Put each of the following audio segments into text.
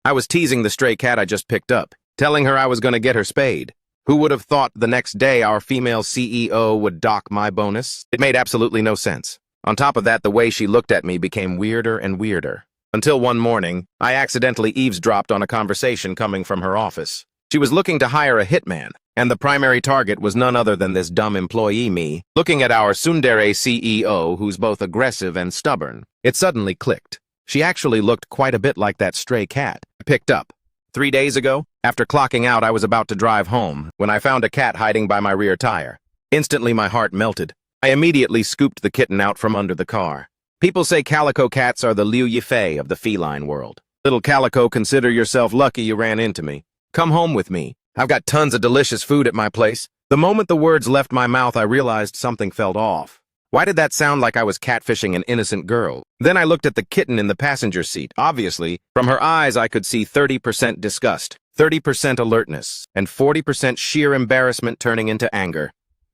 I was teasing the stray cat I just picked up, telling her I was going to get her spayed. Who would have thought the next day our female CEO would dock my bonus? It made absolutely no sense. On top of that, the way she looked at me became weirder and weirder. Until one morning, I accidentally eavesdropped on a conversation coming from her office. She was looking to hire a hitman, and the primary target was none other than this dumb employee me, looking at our tsundere CEO, who's both aggressive and stubborn. It suddenly clicked. She actually looked quite a bit like that stray cat I picked up 3 days ago. After clocking out, I was about to drive home when I found a cat hiding by my rear tire. Instantly, my heart melted. I immediately scooped the kitten out from under the car. People say calico cats are the Liu Yifei of the feline world. Little Calico, consider yourself lucky you ran into me. Come home with me. I've got tons of delicious food at my place. The moment the words left my mouth, I realized something felt off. Why did that sound like I was catfishing an innocent girl? Then I looked at the kitten in the passenger seat. Obviously, from her eyes I could see 30% disgust, 30% alertness, and 40% sheer embarrassment turning into anger.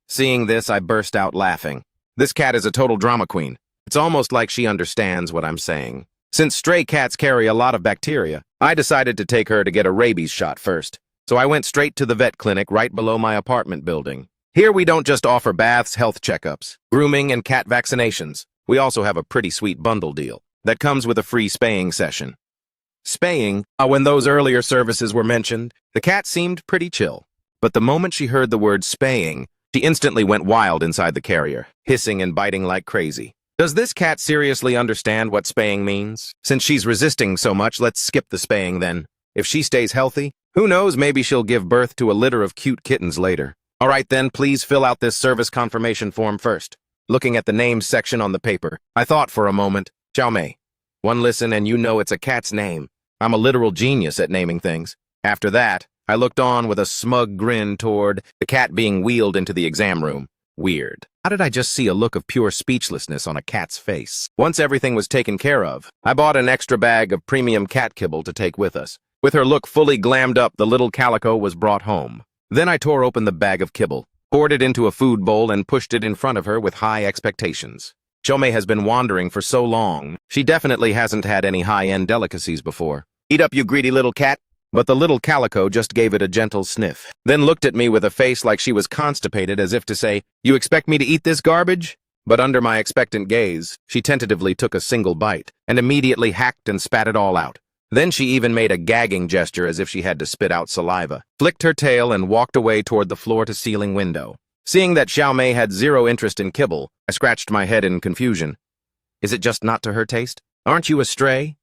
Seeing this, I burst out laughing. This cat is a total drama queen. It's almost like she understands what I'm saying. Since stray cats carry a lot of bacteria, I decided to take her to get a rabies shot first. So I went straight to the vet clinic right below my apartment building. Here we don't just offer baths, health checkups, grooming, and cat vaccinations. We also have a pretty sweet bundle deal that comes with a free spaying session. Spaying, when those earlier services were mentioned, the cat seemed pretty chill. But the moment she heard the word spaying, she instantly went wild inside the carrier, hissing and biting like crazy. Does this cat seriously understand what spaying means? Since she's resisting so much, let's skip the spaying then. If she stays healthy, who knows, maybe she'll give birth to a litter of cute kittens later. All right then, please fill out this service confirmation form first. Looking at the names section on the paper, I thought for a moment, Xiao Mei. One listen and you know it's a cat's name. I'm a literal genius at naming things. After that, I looked on with a smug grin toward the cat being wheeled into the exam room. Weird. How did I just see a look of pure speechlessness on a cat's face? Once everything was taken care of, I bought an extra bag of premium cat kibble to take with us. With her look fully glammed up, the little Calico was brought home. Then I tore open the bag of kibble, poured it into a food bowl, and pushed it in front of her with high expectations. Xiaomei has been wandering for so long, she definitely hasn't had any high-end delicacies before. Eat up, you greedy little cat. But the little Calico just gave it a gentle sniff, then looked at me with a face like she was constipated, as if to say, "You expect me to eat this garbage?" But under my expectant gaze, she tentatively took a single bite, and immediately hacked and spat it all out. Then she even made a gagging gesture as if she had to spit out saliva, flicked her tail, and walked away toward the floor-to-ceiling window. Seeing that Xiao Mei had zero interest in kibble, I scratched my head in confusion. Is it just not to her taste? Aren't you a stray?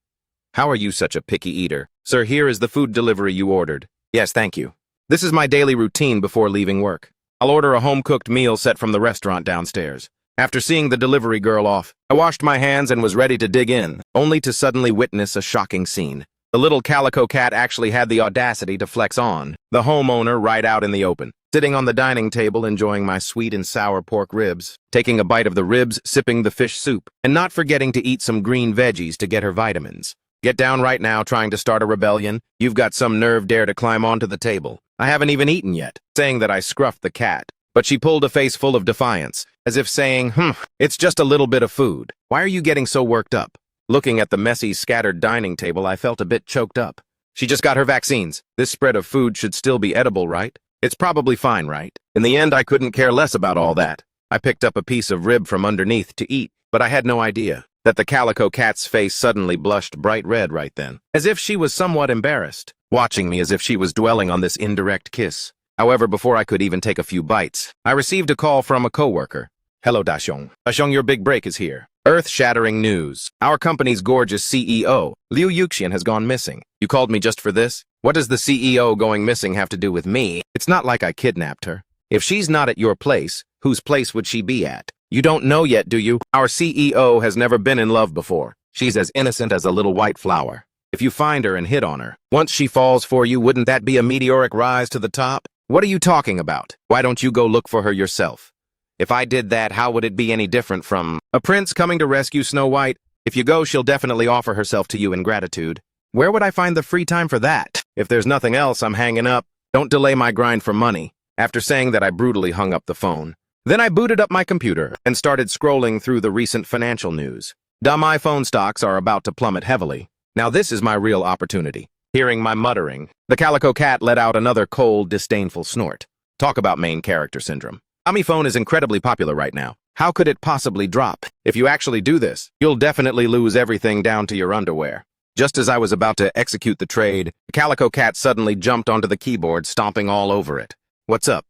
How are you such a picky eater? Sir, here is the food delivery you ordered. Yes, thank you. This is my daily routine before leaving work. I'll order a home-cooked meal set from the restaurant downstairs. After seeing the delivery girl off, I washed my hands and was ready to dig in, only to suddenly witness a shocking scene. The little Calico cat actually had the audacity to flex on the homeowner right out in the open, sitting on the dining table enjoying my sweet and sour pork ribs, taking a bite of the ribs, sipping the fish soup, and not forgetting to eat some green veggies to get her vitamins. Get down right now trying to start a rebellion. You've got some nerve dare to climb onto the table. I haven't even eaten yet, saying that I scruffed the cat. But she pulled a face full of defiance, as if saying, it's just a little bit of food. Why are you getting so worked up? Looking at the messy, scattered dining table, I felt a bit choked up. She just got her vaccines. This spread of food should still be edible, right? It's probably fine, right? In the end, I couldn't care less about all that. I picked up a piece of rib from underneath to eat, but I had no idea that the Calico cat's face suddenly blushed bright red right then, as if she was somewhat embarrassed, watching me as if she was dwelling on this indirect kiss. However, before I could even take a few bites, I received a call from a coworker. Hello, Dashong. Dashong, your big break is here. Earth-shattering news. Our company's gorgeous CEO, Liu Yuxian, has gone missing. You called me just for this? What does the CEO going missing have to do with me? It's not like I kidnapped her. If she's not at your place, whose place would she be at? You don't know yet, do you? Our CEO has never been in love before. She's as innocent as a little white flower. If you find her and hit on her, once she falls for you, wouldn't that be a meteoric rise to the top? What are you talking about? Why don't you go look for her yourself? If I did that, how would it be any different from a prince coming to rescue Snow White? If you go, she'll definitely offer herself to you in gratitude. Where would I find the free time for that? If there's nothing else, I'm hanging up. Don't delay my grind for money. After saying that, I brutally hung up the phone. Then I booted up my computer and started scrolling through the recent financial news. Dumb iPhone stocks are about to plummet heavily. Now this is my real opportunity. Hearing my muttering, the calico cat let out another cold, disdainful snort. Talk about main character syndrome. Dummy phone is incredibly popular right now. How could it possibly drop? If you actually do this, you'll definitely lose everything down to your underwear. Just as I was about to execute the trade, the calico cat suddenly jumped onto the keyboard, stomping all over it. What's up?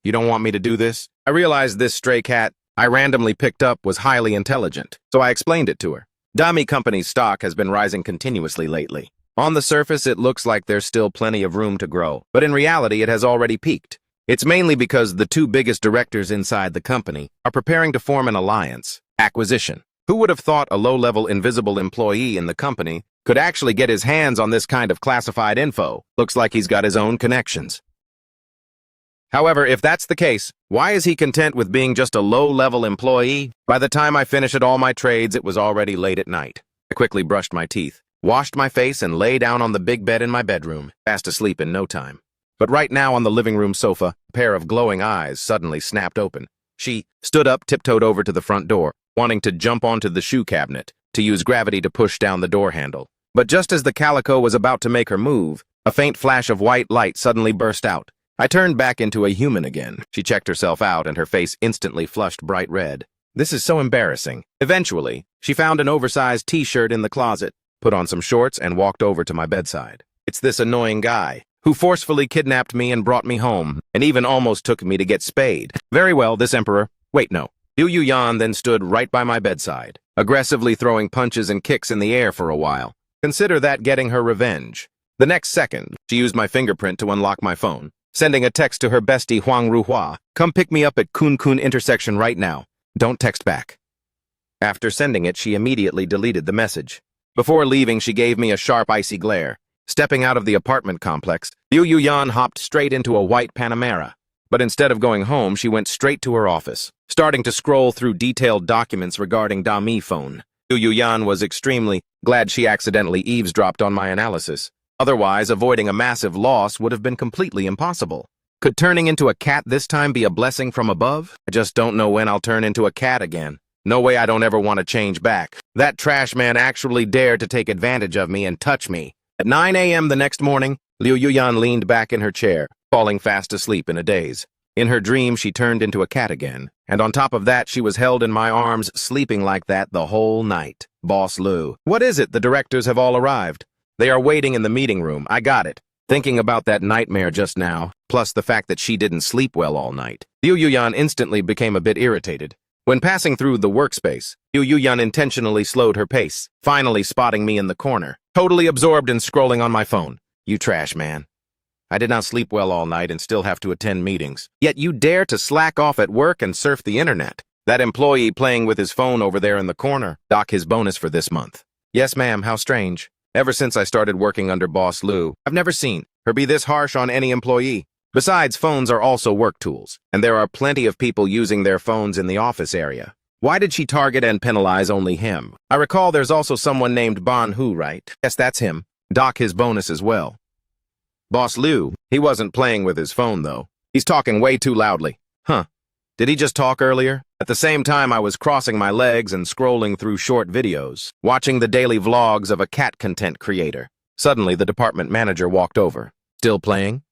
You don't want me to do this? I realized this stray cat I randomly picked up was highly intelligent, so I explained it to her. Dummy Company's stock has been rising continuously lately. On the surface, it looks like there's still plenty of room to grow, but in reality, it has already peaked. It's mainly because the two biggest directors inside the company are preparing to form an alliance, acquisition. Who would have thought a low-level invisible employee in the company could actually get his hands on this kind of classified info? Looks like he's got his own connections. However, if that's the case, why is he content with being just a low-level employee? By the time I finished at all my trades, it was already late at night. I quickly brushed my teeth, washed my face, and lay down on the big bed in my bedroom, fast asleep in no time. But right now on the living room sofa, a pair of glowing eyes suddenly snapped open. She stood up, tiptoed over to the front door, wanting to jump onto the shoe cabinet, to use gravity to push down the door handle. But just as the calico was about to make her move, a faint flash of white light suddenly burst out. I turned back into a human again. She checked herself out, and her face instantly flushed bright red. This is so embarrassing. Eventually, she found an oversized t-shirt in the closet, put on some shorts, and walked over to my bedside. It's this annoying guy who forcefully kidnapped me and brought me home, and even almost took me to get spayed. Very well, this emperor. Wait, no. Liu Yuyan then stood right by my bedside, aggressively throwing punches and kicks in the air for a while. Consider that getting her revenge. The next second, she used my fingerprint to unlock my phone, sending a text to her bestie Huang Ruhua. Come pick me up at Kun Kun intersection right now. Don't text back. After sending it, she immediately deleted the message. Before leaving, she gave me a sharp, icy glare. Stepping out of the apartment complex, Liu Yuyan hopped straight into a white Panamera. But instead of going home, she went straight to her office, starting to scroll through detailed documents regarding Dami phone. Liu Yuyan was extremely glad she accidentally eavesdropped on my analysis. Otherwise, avoiding a massive loss would have been completely impossible. Could turning into a cat this time be a blessing from above? I just don't know when I'll turn into a cat again. No way, I don't ever want to change back. That trash man actually dared to take advantage of me and touch me. At 9 a.m. the next morning, Liu Yuyan leaned back in her chair, falling fast asleep in a daze. In her dream, she turned into a cat again, and on top of that, she was held in my arms, sleeping like that the whole night. Boss Liu. What is it? The directors have all arrived. They are waiting in the meeting room. I got it. Thinking about that nightmare just now, plus the fact that she didn't sleep well all night, Liu Yuyan instantly became a bit irritated. When passing through the workspace, Liu Yuyan intentionally slowed her pace, finally spotting me in the corner, totally absorbed in scrolling on my phone. You trash man. I did not sleep well all night and still have to attend meetings. Yet you dare to slack off at work and surf the internet. That employee playing with his phone over there in the corner, dock his bonus for this month. Yes, ma'am, how strange. Ever since I started working under Boss Liu, I've never seen her be this harsh on any employee. Besides, phones are also work tools, and there are plenty of people using their phones in the office area. Why did she target and penalize only him? I recall there's also someone named Ban Hu, right? Yes, that's him. Dock his bonus as well. Boss Liu, he wasn't playing with his phone, though. He's talking way too loudly. Huh. Did he just talk earlier? At the same time, I was crossing my legs and scrolling through short videos, watching the daily vlogs of a cat content creator. Suddenly, the department manager walked over. Still playing?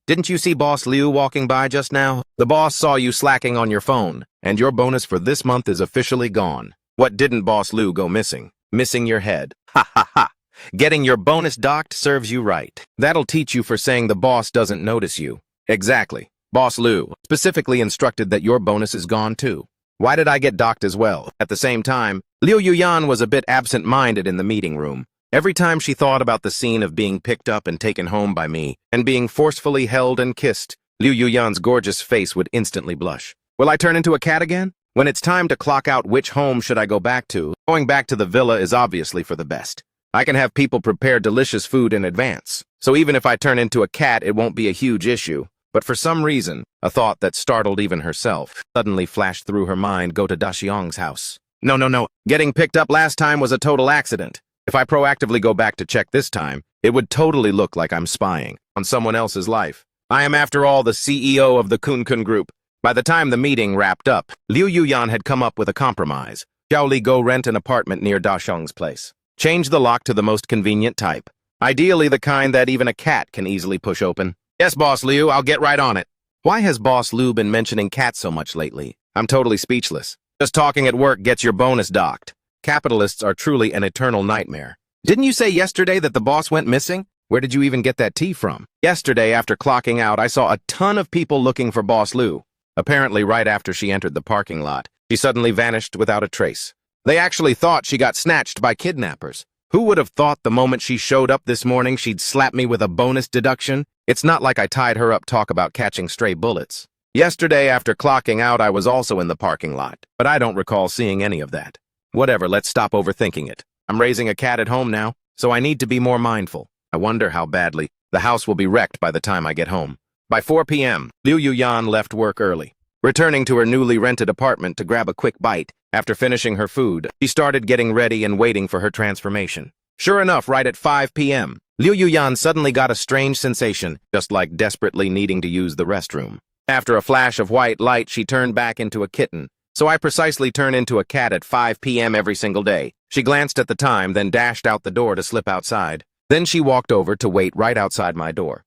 Didn't you see Boss Liu walking by just now? The boss saw you slacking on your phone, and your bonus for this month is officially gone. What didn't Boss Liu go missing? Missing your head. Ha ha ha. Getting your bonus docked serves you right. That'll teach you for saying the boss doesn't notice you. Exactly. Boss Liu specifically instructed that your bonus is gone too. Why did I get docked as well? At the same time, Liu Yuyan was a bit absent-minded in the meeting room. Every time she thought about the scene of being picked up and taken home by me, and being forcefully held and kissed, Liu Yuyan's gorgeous face would instantly blush. Will I turn into a cat again? When it's time to clock out which home should I go back to, going back to the villa is obviously for the best. I can have people prepare delicious food in advance, so even if I turn into a cat, it won't be a huge issue. But for some reason, a thought that startled even herself suddenly flashed through her mind: go to Daxiang's house. No. Getting picked up last time was a total accident. If I proactively go back to check this time, it would totally look like I'm spying on someone else's life. I am, after all, the CEO of the Kun Kun Group. By the time the meeting wrapped up, Liu Yuyan had come up with a compromise. Shall we go rent an apartment near Daxiang's place? Change the lock to the most convenient type. Ideally the kind that even a cat can easily push open. Yes, Boss Liu, I'll get right on it. Why has Boss Liu been mentioning cats so much lately? I'm totally speechless. Just talking at work gets your bonus docked. Capitalists are truly an eternal nightmare. Didn't you say yesterday that the boss went missing? Where did you even get that tea from? Yesterday, after clocking out, I saw a ton of people looking for Boss Liu. Apparently, right after she entered the parking lot, she suddenly vanished without a trace. They actually thought she got snatched by kidnappers. Who would have thought the moment she showed up this morning she'd slap me with a bonus deduction? It's not like I tied her up talk about catching stray bullets. Yesterday, after clocking out, I was also in the parking lot, but I don't recall seeing any of that. Whatever, let's stop overthinking it. I'm raising a cat at home now, so I need to be more mindful. I wonder how badly. The house will be wrecked by the time I get home. By 4 p.m., Liu Yuyan left work early. Returning to her newly rented apartment to grab a quick bite, after finishing her food, she started getting ready and waiting for her transformation. Sure enough, right at 5 p.m., Liu Yuyan suddenly got a strange sensation, just like desperately needing to use the restroom. After a flash of white light, she turned back into a kitten. So I precisely turn into a cat at 5 p.m. every single day. She glanced at the time, then dashed out the door to slip outside. Then she walked over to wait right outside my door.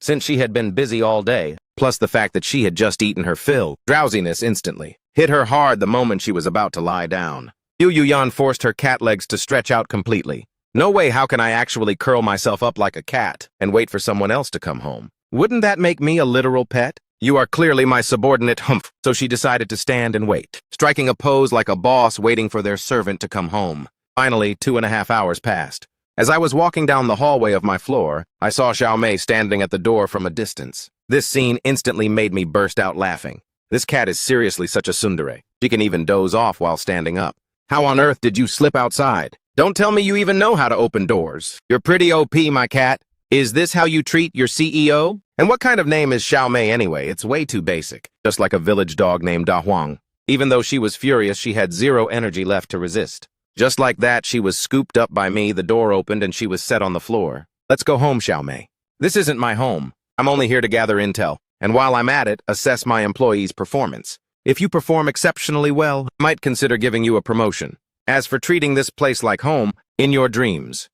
Since she had been busy all day, plus the fact that she had just eaten her fill, drowsiness instantly hit her hard the moment she was about to lie down. Liu Yuyan forced her cat legs to stretch out completely. No way how can I actually curl myself up like a cat and wait for someone else to come home? Wouldn't that make me a literal pet? You are clearly my subordinate, humph. So she decided to stand and wait, striking a pose like a boss waiting for their servant to come home. Finally, 2.5 hours passed. As I was walking down the hallway of my floor, I saw Xiaomei standing at the door from a distance. This scene instantly made me burst out laughing. This cat is seriously such a tsundere. She can even doze off while standing up. How on earth did you slip outside? Don't tell me you even know how to open doors. You're pretty OP, my cat. Is this how you treat your CEO? And what kind of name is Xiaomei anyway? It's way too basic. Just like a village dog named Da Huang. Even though she was furious, she had zero energy left to resist. Just like that, she was scooped up by me, the door opened, and she was set on the floor. Let's go home, Xiaomei. This isn't my home. I'm only here to gather intel, and while I'm at it, assess my employees' performance. If you perform exceptionally well, I might consider giving you a promotion. As for treating this place like home, in your dreams.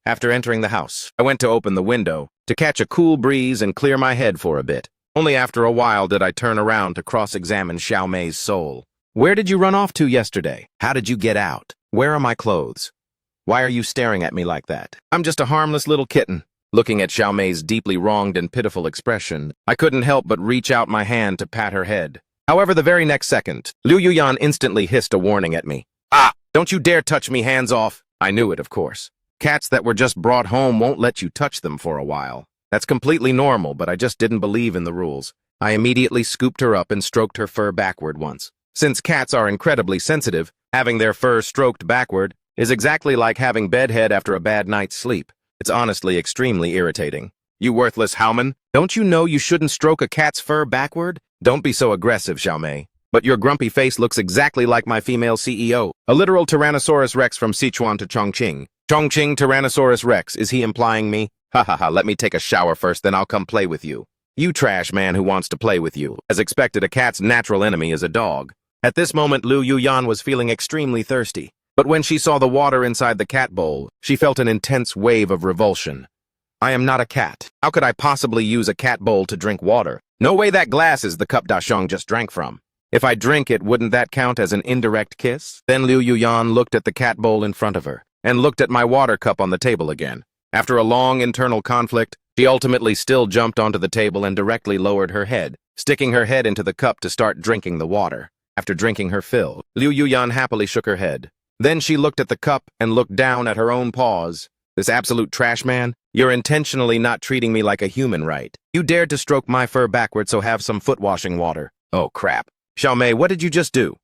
After entering the house, I went to open the window to catch a cool breeze and clear my head for a bit. Only after a while did I turn around to cross-examine Xiaomei's soul. Where did you run off to yesterday? How did you get out? Where are my clothes? Why are you staring at me like that? I'm just a harmless little kitten. Looking at Xiaomei's deeply wronged and pitiful expression, I couldn't help but reach out my hand to pat her head. However, the very next second, Liu Yuyan instantly hissed a warning at me. Ah! Don't you dare touch me, hands off! I knew it, of course. Cats that were just brought home won't let you touch them for a while. That's completely normal, but I just didn't believe in the rules. I immediately scooped her up and stroked her fur backward once. Since cats are incredibly sensitive, having their fur stroked backward is exactly like having bedhead after a bad night's sleep. It's honestly extremely irritating. You worthless howman, don't you know you shouldn't stroke a cat's fur backward? Don't be so aggressive, Xiaomei. But your grumpy face looks exactly like my female CEO, a literal Tyrannosaurus Rex from Sichuan to Chongqing. Chongqing Tyrannosaurus Rex, is he implying me? Ha ha ha, let me take a shower first, then I'll come play with you. You trash man who wants to play with you. As expected, a cat's natural enemy is a dog. At this moment, Liu Yuyan was feeling extremely thirsty. But when she saw the water inside the cat bowl, she felt an intense wave of revulsion. I am not a cat. How could I possibly use a cat bowl to drink water? No way that glass is the cup Dasheng just drank from. If I drink it, wouldn't that count as an indirect kiss? Then Liu Yuyan looked at the cat bowl in front of her, and looked at my water cup on the table again. After a long internal conflict, she ultimately still jumped onto the table and directly lowered her head, sticking her head into the cup to start drinking the water. After drinking her fill, Liu Yuyan happily shook her head. Then she looked at the cup and looked down at her own paws. This absolute trash man, you're intentionally not treating me like a human, right? You dared to stroke my fur backward, so have some foot washing water. Oh crap. Xiaomei, what did you just do?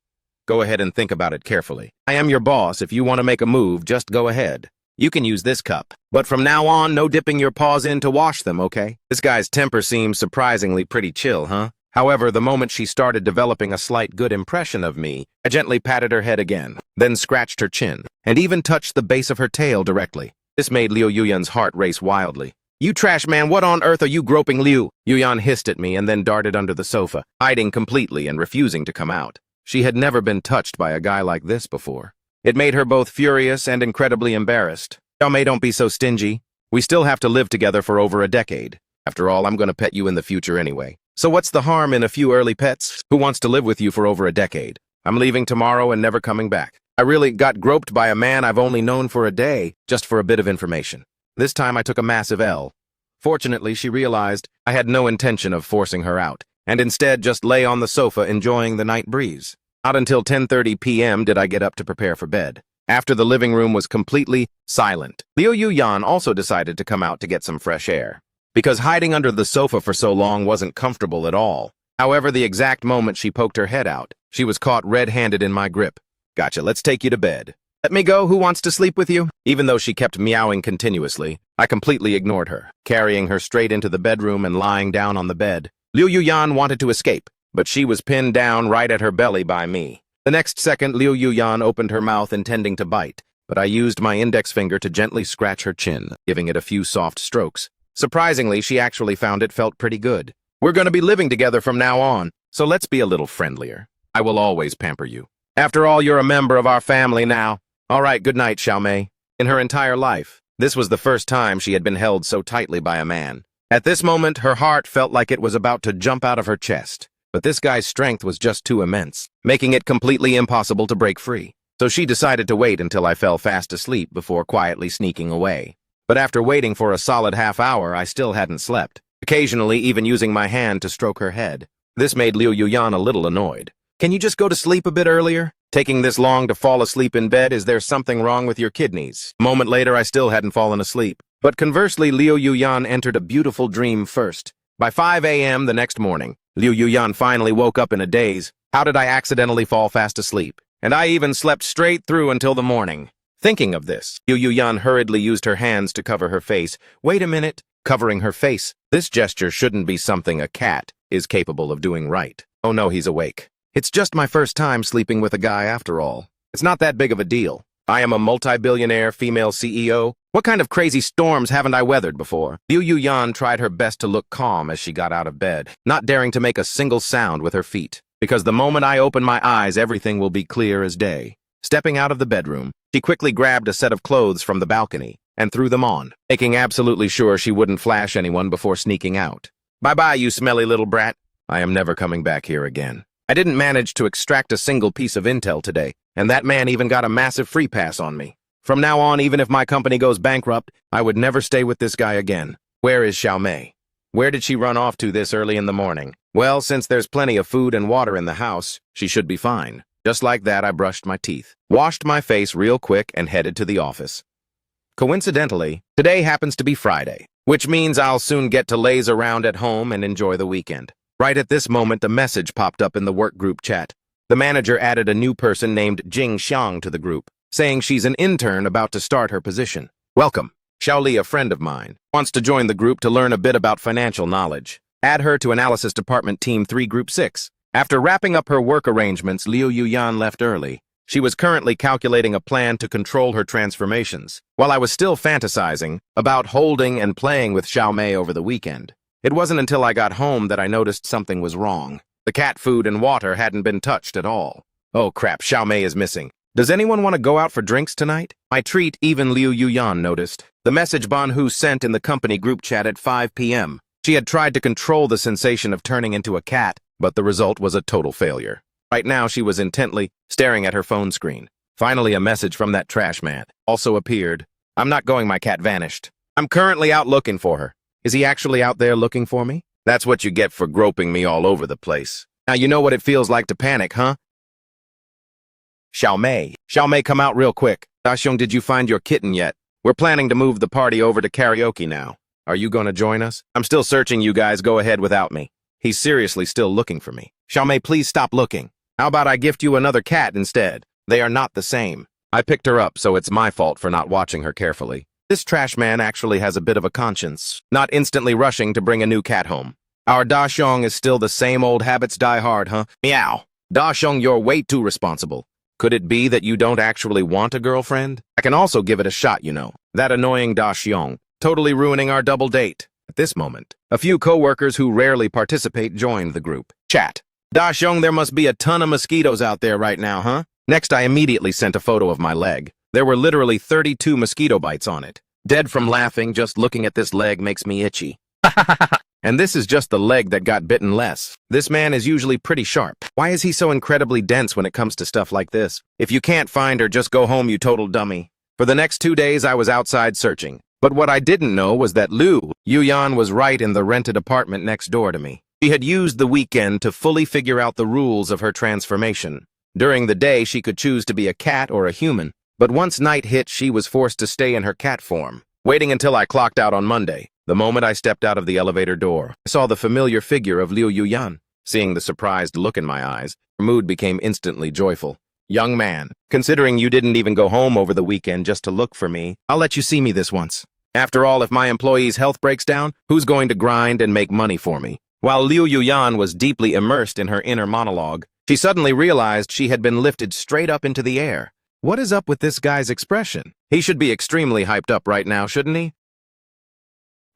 Go ahead and think about it carefully. I am your boss. If you want to make a move, just go ahead. You can use this cup. But from now on, no dipping your paws in to wash them, okay? This guy's temper seems surprisingly pretty chill, huh? However, the moment she started developing a slight good impression of me, I gently patted her head again, then scratched her chin, and even touched the base of her tail directly. This made Liu Yuyan's heart race wildly. You trash man, what on earth are you groping, Liu? Yuyan hissed at me and then darted under the sofa, hiding completely and refusing to come out. She had never been touched by a guy like this before. It made her both furious and incredibly embarrassed. Xiaomei, don't be so stingy. We still have to live together for over a decade. After all, I'm gonna pet you in the future anyway. So what's the harm in a few early pets? Who wants to live with you for over a decade? I'm leaving tomorrow and never coming back. I really got groped by a man I've only known for a day, just for a bit of information. This time I took a massive L. Fortunately, she realized I had no intention of forcing her out, and instead just lay on the sofa enjoying the night breeze. Not until 10:30 p.m. did I get up to prepare for bed. After the living room was completely silent, Liu Yuyan also decided to come out to get some fresh air. Because hiding under the sofa for so long wasn't comfortable at all. However, the exact moment she poked her head out, she was caught red-handed in my grip. Gotcha, let's take you to bed. Let me go, who wants to sleep with you? Even though she kept meowing continuously, I completely ignored her, carrying her straight into the bedroom and lying down on the bed. Liu Yuyan wanted to escape, but she was pinned down right at her belly by me. The next second, Liu Yuyan opened her mouth intending to bite, but I used my index finger to gently scratch her chin, giving it a few soft strokes. Surprisingly, she actually found it felt pretty good. We're going to be living together from now on, so let's be a little friendlier. I will always pamper you. After all, you're a member of our family now. All right, good night, Xiaomei. In her entire life, this was the first time she had been held so tightly by a man. At this moment, her heart felt like it was about to jump out of her chest. But this guy's strength was just too immense, making it completely impossible to break free. So she decided to wait until I fell fast asleep before quietly sneaking away. But after waiting for a solid half hour, I still hadn't slept, occasionally even using my hand to stroke her head. This made Liu Yuyan a little annoyed. Can you just go to sleep a bit earlier? Taking this long to fall asleep in bed, is there something wrong with your kidneys? A moment later, I still hadn't fallen asleep. But conversely, Liu Yuyan entered a beautiful dream first. By 5 a.m. the next morning, Liu Yuyan finally woke up in a daze. How did I accidentally fall fast asleep? And I even slept straight through until the morning. Thinking of this, Liu Yuyan hurriedly used her hands to cover her face. Wait a minute, covering her face. This gesture shouldn't be something a cat is capable of doing right. Oh no, he's awake. It's just my first time sleeping with a guy after all. It's not that big of a deal. I am a multi-billionaire female CEO. What kind of crazy storms haven't I weathered before? Liu Yuyan tried her best to look calm as she got out of bed, not daring to make a single sound with her feet. Because the moment I open my eyes, everything will be clear as day. Stepping out of the bedroom, she quickly grabbed a set of clothes from the balcony and threw them on, making absolutely sure she wouldn't flash anyone before sneaking out. Bye-bye, you smelly little brat. I am never coming back here again. I didn't manage to extract a single piece of intel today, and that man even got a massive free pass on me. From now on, even if my company goes bankrupt, I would never stay with this guy again. Where is Xiaomei? Where did she run off to this early in the morning? Well, since there's plenty of food and water in the house, she should be fine. Just like that, I brushed my teeth, washed my face real quick, and headed to the office. Coincidentally, today happens to be Friday, which means I'll soon get to laze around at home and enjoy the weekend. Right at this moment, a message popped up in the work group chat. The manager added a new person named Jing Xiang to the group, saying she's an intern about to start her position. Welcome. Xiaoli, a friend of mine, wants to join the group to learn a bit about financial knowledge. Add her to Analysis Department Team 3 Group 6. After wrapping up her work arrangements, Liu Yuyan left early. She was currently calculating a plan to control her transformations, while I was still fantasizing about holding and playing with Xiaomei over the weekend. It wasn't until I got home that I noticed something was wrong. The cat food and water hadn't been touched at all. Oh crap, Xiaomei is missing. Does anyone want to go out for drinks tonight? My treat, even Liu Yuyan noticed. The message Banhu sent in the company group chat at 5 p.m. She had tried to control the sensation of turning into a cat, but the result was a total failure. Right now, she was intently staring at her phone screen. Finally, a message from that trash man also appeared. I'm not going, my cat vanished. I'm currently out looking for her. Is he actually out there looking for me? That's what you get for groping me all over the place. Now you know what it feels like to panic, huh? Xiaomei, come out real quick. Daxiong, did you find your kitten yet? We're planning to move the party over to karaoke now. Are you going to join us? I'm still searching, you guys. Go ahead without me. He's seriously still looking for me. Xiaomei, please stop looking. How about I gift you another cat instead? They are not the same. I picked her up, so it's my fault for not watching her carefully. This trash man actually has a bit of a conscience, not instantly rushing to bring a new cat home. Our Daxiong is still the same old habits die hard, huh? Meow. Daxiong, you're way too responsible. Could it be that you don't actually want a girlfriend? I can also give it a shot, you know. That annoying Daxiong, totally ruining our double date. At this moment, a few co-workers who rarely participate joined the group. Chat. Daxiong, there must be a ton of mosquitoes out there right now, huh? Next, I immediately sent a photo of my leg. There were literally 32 mosquito bites on it. Dead from laughing, just looking at this leg makes me itchy. And this is just the leg that got bitten less. This man is usually pretty sharp. Why is he so incredibly dense when it comes to stuff like this? If you can't find her, just go home, you total dummy. For the next 2 days, I was outside searching. But what I didn't know was that Liu Yuyan was right in the rented apartment next door to me. She had used the weekend to fully figure out the rules of her transformation. During the day, she could choose to be a cat or a human. But once night hit, she was forced to stay in her cat form, waiting until I clocked out on Monday. The moment I stepped out of the elevator door, I saw the familiar figure of Liu Yuyan. Seeing the surprised look in my eyes, her mood became instantly joyful. Young man, considering you didn't even go home over the weekend just to look for me, I'll let you see me this once. After all, if my employee's health breaks down, who's going to grind and make money for me? While Liu Yuyan was deeply immersed in her inner monologue, she suddenly realized she had been lifted straight up into the air. What is up with this guy's expression? He should be extremely hyped up right now, shouldn't he?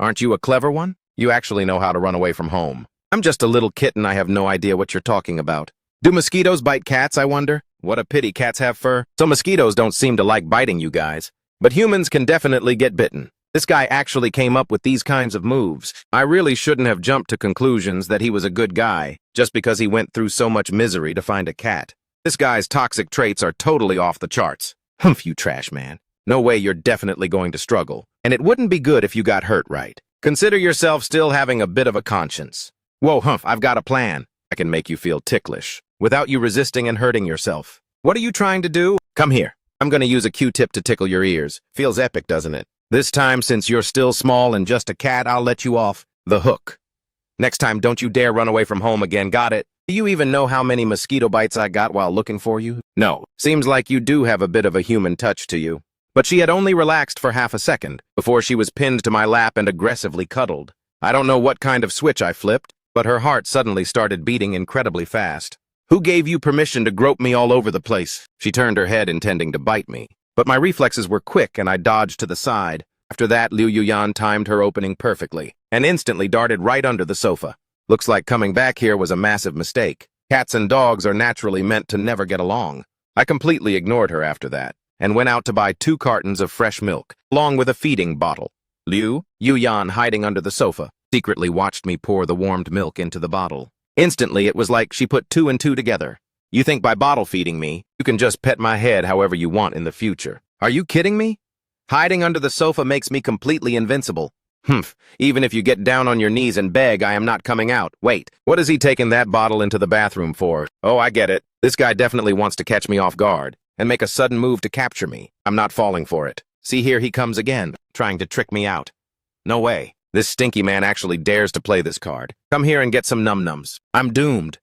Aren't you a clever one? You actually know how to run away from home. I'm just a little kitten, I have no idea what you're talking about. Do mosquitoes bite cats, I wonder? What a pity, cats have fur. So mosquitoes don't seem to like biting you guys. But humans can definitely get bitten. This guy actually came up with these kinds of moves. I really shouldn't have jumped to conclusions that he was a good guy, just because he went through so much misery to find a cat. This guy's toxic traits are totally off the charts. Humph, you trash man. No way, you're definitely going to struggle. And it wouldn't be good if you got hurt right. Consider yourself still having a bit of a conscience. Whoa, Humph, I've got a plan. I can make you feel ticklish, without you resisting and hurting yourself. What are you trying to do? Come here. I'm going to use a Q-tip to tickle your ears. Feels epic, doesn't it? This time, since you're still small and just a cat, I'll let you off the hook. Next time, don't you dare run away from home again, got it? Do you even know how many mosquito bites I got while looking for you? No. Seems like you do have a bit of a human touch to you. But she had only relaxed for half a second before she was pinned to my lap and aggressively cuddled. I don't know what kind of switch I flipped, but her heart suddenly started beating incredibly fast. Who gave you permission to grope me all over the place? She turned her head intending to bite me, but my reflexes were quick and I dodged to the side. After that, Liu Yuyan timed her opening perfectly and instantly darted right under the sofa. Looks like coming back here was a massive mistake. Cats and dogs are naturally meant to never get along. I completely ignored her after that and went out to buy 2 cartons of fresh milk, along with a feeding bottle. Liu Yuyan, hiding under the sofa, secretly watched me pour the warmed milk into the bottle. Instantly, it was like she put 2 and 2 together. You think by bottle feeding me, you can just pet my head however you want in the future. Are you kidding me? Hiding under the sofa makes me completely invincible. Humph, even if you get down on your knees and beg, I am not coming out. Wait, what is he taking that bottle into the bathroom for? Oh, I get it. This guy definitely wants to catch me off guard and make a sudden move to capture me. I'm not falling for it. See, here he comes again, trying to trick me out. No way. This stinky man actually dares to play this card. Come here and get some num-nums. I'm doomed.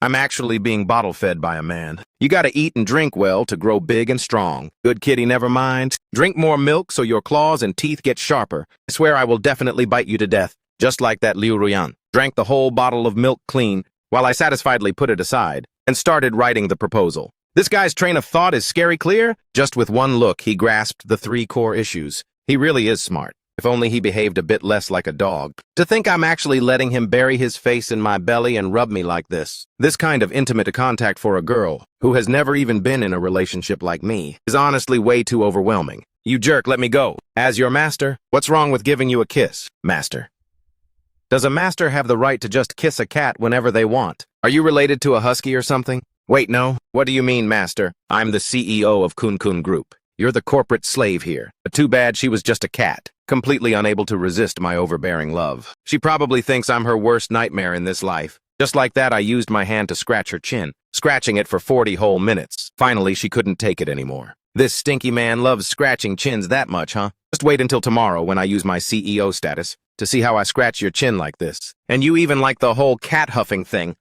I'm actually being bottle-fed by a man. You gotta eat and drink well to grow big and strong. Good kitty, never mind. Drink more milk so your claws and teeth get sharper. I swear I will definitely bite you to death, just like that Liu Ruyan. Drank the whole bottle of milk clean, while I satisfiedly put it aside, and started writing the proposal. This guy's train of thought is scary clear. Just with one look, he grasped the 3 core issues. He really is smart. If only he behaved a bit less like a dog. To think I'm actually letting him bury his face in my belly and rub me like this. This kind of intimate contact for a girl, who has never even been in a relationship like me, is honestly way too overwhelming. You jerk, let me go. As your master, what's wrong with giving you a kiss, master? Does a master have the right to just kiss a cat whenever they want? Are you related to a husky or something? Wait, no. What do you mean, master? I'm the CEO of Kun Kun Group. You're the corporate slave here. But too bad she was just a cat, completely unable to resist my overbearing love. She probably thinks I'm her worst nightmare in this life. Just like that, I used my hand to scratch her chin, scratching it for 40 whole minutes. Finally, she couldn't take it anymore. This stinky man loves scratching chins that much, huh? Just wait until tomorrow when I use my CEO status to see how I scratch your chin like this. And you even like the whole cat huffing thing.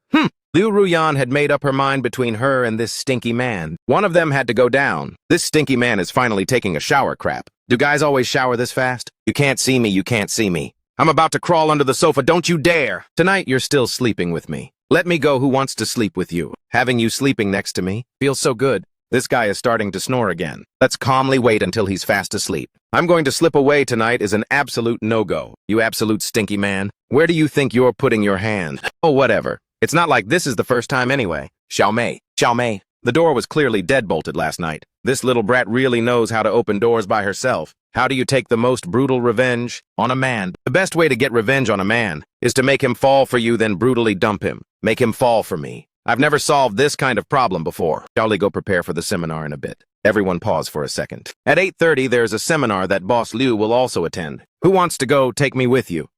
Liu Ruyan had made up her mind between her and this stinky man. One of them had to go down. This stinky man is finally taking a shower crap. Do guys always shower this fast? You can't see me, you can't see me. I'm about to crawl under the sofa, don't you dare! Tonight you're still sleeping with me. Let me go, who wants to sleep with you? Having you sleeping next to me feels so good. This guy is starting to snore again. Let's calmly wait until he's fast asleep. I'm going to slip away tonight is an absolute no-go. You absolute stinky man. Where do you think you're putting your hand? Oh, whatever. It's not like this is the first time anyway. Xiao Mei. The door was clearly deadbolted last night. This little brat really knows how to open doors by herself. How do you take the most brutal revenge on a man? The best way to get revenge on a man is to make him fall for you, then brutally dump him. Make him fall for me. I've never solved this kind of problem before. Shall go prepare for the seminar in a bit. Everyone pause for a second. At 8:30, there's a seminar that Boss Liu will also attend. Who wants to go? Take me with you.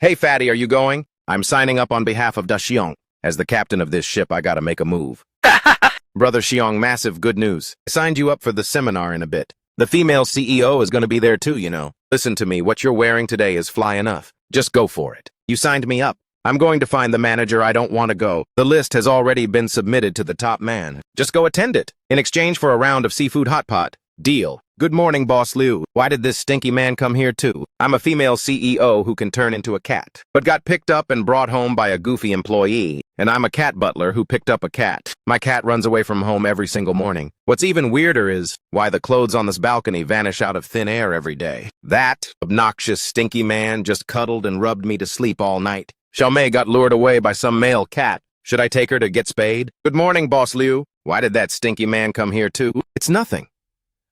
Hey, fatty, are you going? I'm signing up on behalf of Da Xiong. As the captain of this ship, I gotta make a move. Brother Xiong, massive good news. I signed you up for the seminar in a bit. The female CEO is going to be there too, you know. Listen to me, what you're wearing today is fly enough. Just go for it. You signed me up. I'm going to find the manager. I don't want to go. The list has already been submitted to the top man. Just go attend it. In exchange for a round of seafood hot pot. Deal. Good morning, Boss Liu. Why did this stinky man come here too? I'm a female CEO who can turn into a cat, but got picked up and brought home by a goofy employee. And I'm a cat butler who picked up a cat. My cat runs away from home every single morning. What's even weirder is why the clothes on this balcony vanish out of thin air every day. That obnoxious, stinky man just cuddled and rubbed me to sleep all night. Xiaomei got lured away by some male cat. Should I take her to get spayed? Good morning, Boss Liu. Why did that stinky man come here too? It's nothing.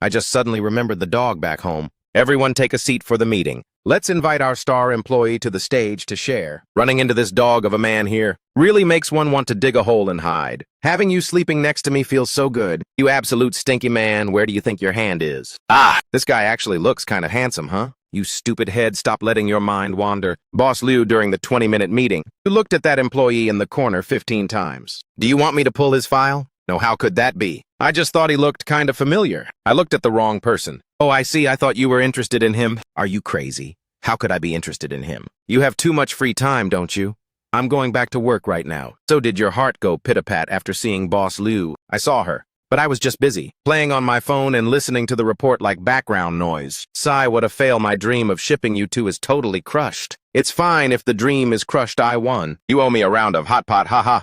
I just suddenly remembered the dog back home. Everyone take a seat for the meeting. Let's invite our star employee to the stage to share. Running into this dog of a man here really makes one want to dig a hole and hide. Having you sleeping next to me feels so good. You absolute stinky man, where do you think your hand is? Ah, this guy actually looks kind of handsome, huh? You stupid head, stop letting your mind wander. Boss Liu, during the 20-minute meeting, you looked at that employee in the corner 15 times. Do you want me to pull his file? No, how could that be? I just thought he looked kind of familiar. I looked at the wrong person. Oh, I see. I thought you were interested in him. Are you crazy? How could I be interested in him? You have too much free time, don't you? I'm going back to work right now. So did your heart go pit-a-pat after seeing Boss Liu? I saw her, but I was just busy, playing on my phone and listening to the report like background noise. Sigh, what a fail. My dream of shipping you two is totally crushed. It's fine if the dream is crushed. I won. You owe me a round of hot pot, haha.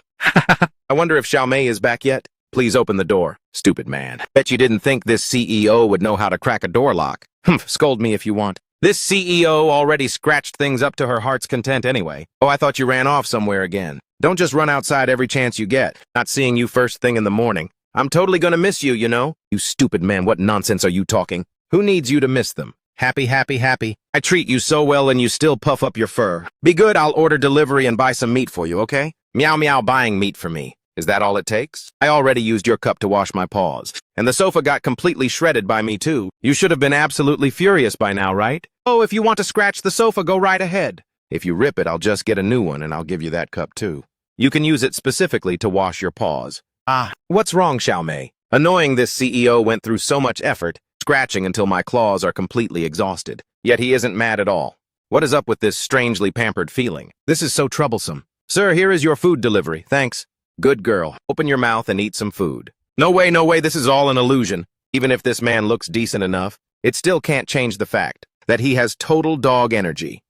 I wonder if Xiaomei is back yet. Please open the door. Stupid man. Bet you didn't think this CEO would know how to crack a door lock. Humph, scold me if you want. This CEO already scratched things up to her heart's content anyway. Oh, I thought you ran off somewhere again. Don't just run outside every chance you get. Not seeing you first thing in the morning. I'm totally gonna miss you, you know? You stupid man, what nonsense are you talking? Who needs you to miss them? Happy, happy, happy. I treat you so well and you still puff up your fur. Be good, I'll order delivery and buy some meat for you, okay? Meow meow buying meat for me. Is that all it takes? I already used your cup to wash my paws. And the sofa got completely shredded by me too. You should have been absolutely furious by now, right? Oh, if you want to scratch the sofa, go right ahead. If you rip it, I'll just get a new one and I'll give you that cup too. You can use it specifically to wash your paws. Ah, what's wrong, Xiaomei? Annoying this CEO went through so much effort, scratching until my claws are completely exhausted. Yet he isn't mad at all. What is up with this strangely pampered feeling? This is so troublesome. Sir, here is your food delivery. Thanks. Good girl. Open your mouth and eat some food. No way, this is all an illusion. Even if this man looks decent enough, it still can't change the fact that he has total dog energy.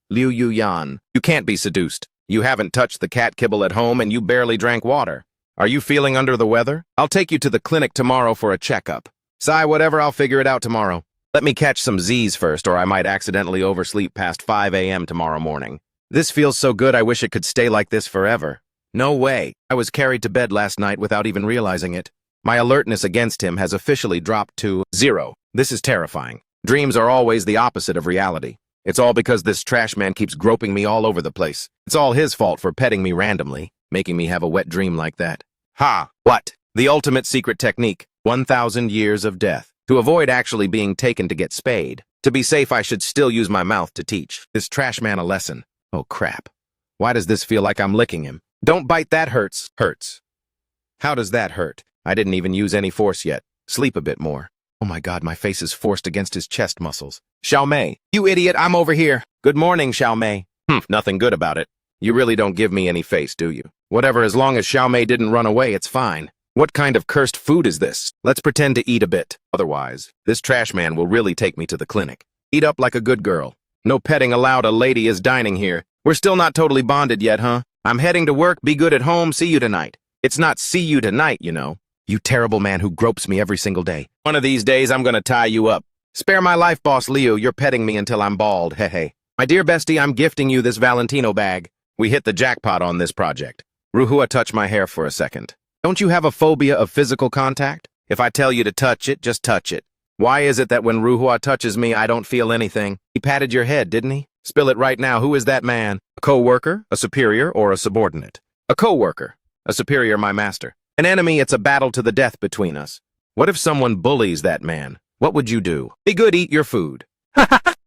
Liu Yuyan, you can't be seduced. You haven't touched the cat kibble at home and you barely drank water. Are you feeling under the weather? I'll take you to the clinic tomorrow for a checkup. Sigh, whatever, I'll figure it out tomorrow. Let me catch some Z's first or I might accidentally oversleep past 5 a.m. tomorrow morning. This feels so good, I wish it could stay like this forever. No way. I was carried to bed last night without even realizing it. My alertness against him has officially dropped to 0. This is terrifying. Dreams are always the opposite of reality. It's all because this trash man keeps groping me all over the place. It's all his fault for petting me randomly, making me have a wet dream like that. Ha! What? The ultimate secret technique. 1,000 years of death. To avoid actually being taken to get spayed. To be safe, I should still use my mouth to teach this trash man a lesson. Oh, crap. Why does this feel like I'm licking him? Don't bite, that hurts. Hurts. How does that hurt? I didn't even use any force yet. Sleep a bit more. Oh my god, my face is forced against his chest muscles. Xiaomei, you idiot, I'm over here. Good morning, Xiaomei. Nothing good about it. You really don't give me any face, do you? Whatever, as long as Xiaomei didn't run away, it's fine. What kind of cursed food is this? Let's pretend to eat a bit. Otherwise, this trash man will really take me to the clinic. Eat up like a good girl. No petting allowed, a lady is dining here. We're still not totally bonded yet, huh? I'm heading to work, be good at home, see you tonight. It's not see you tonight, you know. You terrible man who gropes me every single day. One of these days, I'm gonna tie you up. Spare my life, Boss Liu, you're petting me until I'm bald, hey. My dear bestie, I'm gifting you this Valentino bag. We hit the jackpot on this project. Ruhua, touch my hair for a second. Don't you have a phobia of physical contact? If I tell you to touch it, just touch it. Why is it that when Ruhua touches me, I don't feel anything? He patted your head, didn't he? Spill it right now. Who is that man? A co-worker, a superior, or a subordinate? A co-worker. A superior, my master. An enemy, it's a battle to the death between us. What if someone bullies that man? What would you do? Be good, eat your food.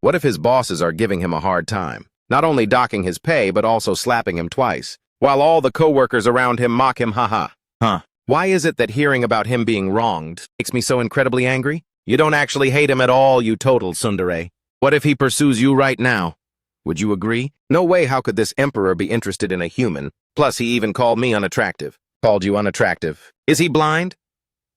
What if his bosses are giving him a hard time? Not only docking his pay, but also slapping him twice, while all the co-workers around him mock him, haha. Huh. Why is it that hearing about him being wronged makes me so incredibly angry? You don't actually hate him at all, you total tsundere. What if he pursues you right now? Would you agree? No way how could this emperor be interested in a human? Plus, he even called me unattractive. Called you unattractive. Is he blind?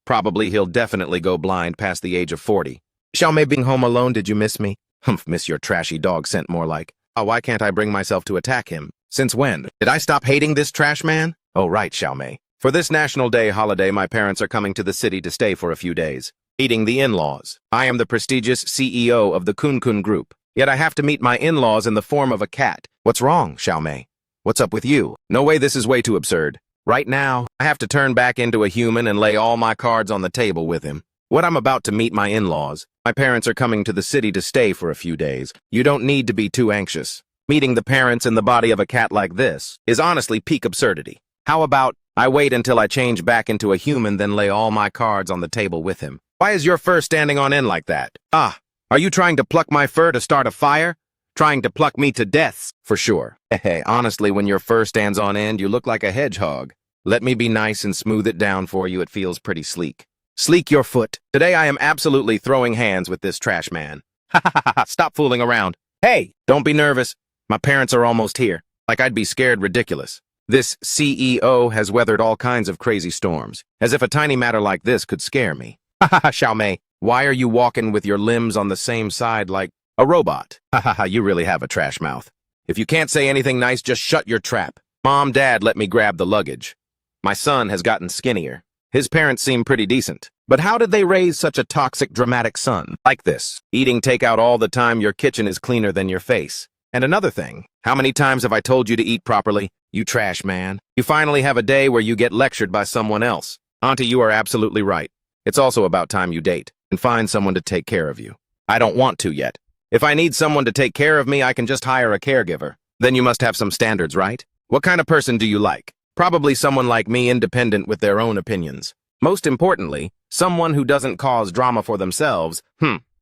Probably he'll definitely go blind past the age of 40. Xiaomei being home alone, did you miss me? Humph, miss your trashy dog scent more like. Oh, why can't I bring myself to attack him? Since when? Did I stop hating this trash man? Oh, right, Xiaomei. For this National Day holiday, my parents are coming to the city to stay for a few days, meeting the in-laws. I am the prestigious CEO of the Kun Group, yet I have to meet my in-laws in the form of a cat. What's wrong, Xiaomei? What's up with you? No way, this is way too absurd. Right now, I have to turn back into a human and lay all my cards on the table with him. What I'm about to meet my in-laws. My parents are coming to the city to stay for a few days. You don't need to be too anxious. Meeting the parents in the body of a cat like this is honestly peak absurdity. How about I wait until I change back into a human, then lay all my cards on the table with him? Why is your fur standing on end like that? Ah, are you trying to pluck my fur to start a fire? Trying to pluck me to death, for sure. Hey, honestly, when your fur stands on end, you look like a hedgehog. Let me be nice and smooth it down for you. It feels pretty sleek. Sleek your foot. Today I am absolutely throwing hands with this trash man. Ha ha ha ha, stop fooling around. Hey, don't be nervous. My parents are almost here. Like I'd be scared ridiculous. This CEO has weathered all kinds of crazy storms, as if a tiny matter like this could scare me. Ha ha ha, Xiaomei, why are you walking with your limbs on the same side like a robot? Ha ha ha, you really have a trash mouth. If you can't say anything nice, just shut your trap. Mom, Dad, let me grab the luggage. My son has gotten skinnier. His parents seem pretty decent. But how did they raise such a toxic, dramatic son? Like this, eating takeout all the time, your kitchen is cleaner than your face. And another thing, how many times have I told you to eat properly? You trash man. You finally have a day where you get lectured by someone else. Auntie, you are absolutely right. It's also about time you date and find someone to take care of you. I don't want to yet. If I need someone to take care of me, I can just hire a caregiver. Then you must have some standards, right? What kind of person do you like? Probably someone like me, independent with their own opinions. Most importantly, someone who doesn't cause drama for themselves,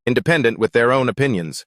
independent with their own opinions.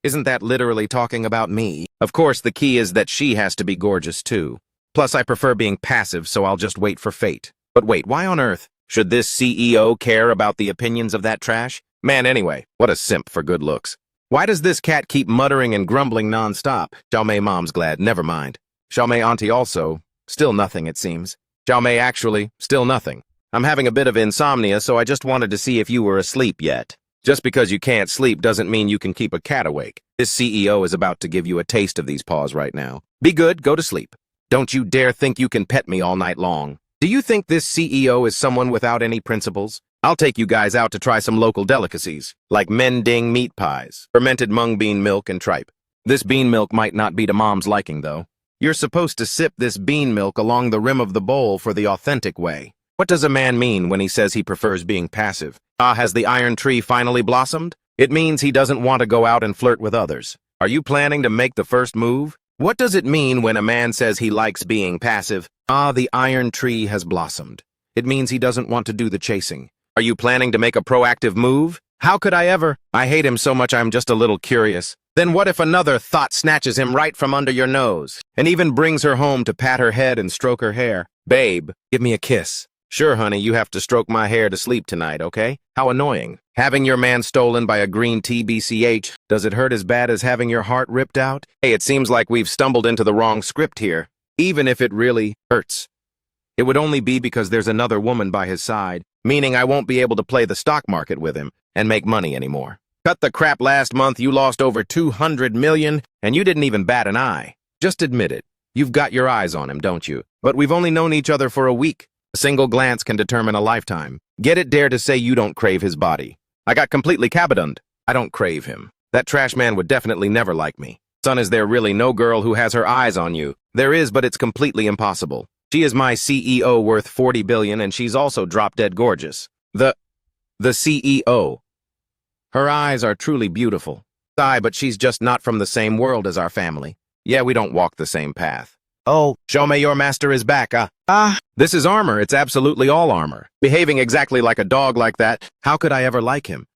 Isn't that literally talking about me? Of course, the key is that she has to be gorgeous too. Plus, I prefer being passive, so I'll just wait for fate. But wait, why on earth should this CEO care about the opinions of that trash? Man, anyway, what a simp for good looks. Why does this cat keep muttering and grumbling nonstop? Xiaomei mom's glad, never mind. Xiaomei auntie also. Still nothing, it seems. Xiaomei actually, still nothing. I'm having a bit of insomnia, so I just wanted to see if you were asleep yet. Just because you can't sleep doesn't mean you can keep a cat awake. This CEO is about to give you a taste of these paws right now. Be good, go to sleep. Don't you dare think you can pet me all night long. Do you think this CEO is someone without any principles? I'll take you guys out to try some local delicacies, like mending meat pies, fermented mung bean milk, and tripe. This bean milk might not be to Mom's liking, though. You're supposed to sip this bean milk along the rim of the bowl for the authentic way. What does a man mean when he says he prefers being passive? Has the iron tree finally blossomed? It means he doesn't want to go out and flirt with others. Are you planning to make the first move? What does it mean when a man says he likes being passive? The iron tree has blossomed. It means he doesn't want to do the chasing. Are you planning to make a proactive move? How could I ever? I hate him so much I'm just a little curious. Then what if another thought snatches him right from under your nose, and even brings her home to pat her head and stroke her hair? Babe, give me a kiss. Sure, honey, you have to stroke my hair to sleep tonight, okay? How annoying. Having your man stolen by a green TBCH, does it hurt as bad as having your heart ripped out? Hey, it seems like we've stumbled into the wrong script here. Even if it really hurts. It would only be because there's another woman by his side, meaning I won't be able to play the stock market with him and make money anymore. Cut the crap, last month you lost over 200 million and you didn't even bat an eye. Just admit it. You've got your eyes on him, don't you? But we've only known each other for a week. A single glance can determine a lifetime. Get it, dare to say you don't crave his body. I got completely cabadoned. I don't crave him. That trash man would definitely never like me. Son, is there really no girl who has her eyes on you? There is, but it's completely impossible. She is my CEO worth 40 billion and she's also drop-dead gorgeous. The CEO. Her eyes are truly beautiful. But she's just not from the same world as our family. Yeah, we don't walk the same path. Oh, show me your master is back, This is armor. It's absolutely all armor. Behaving exactly like a dog like that, how could I ever like him?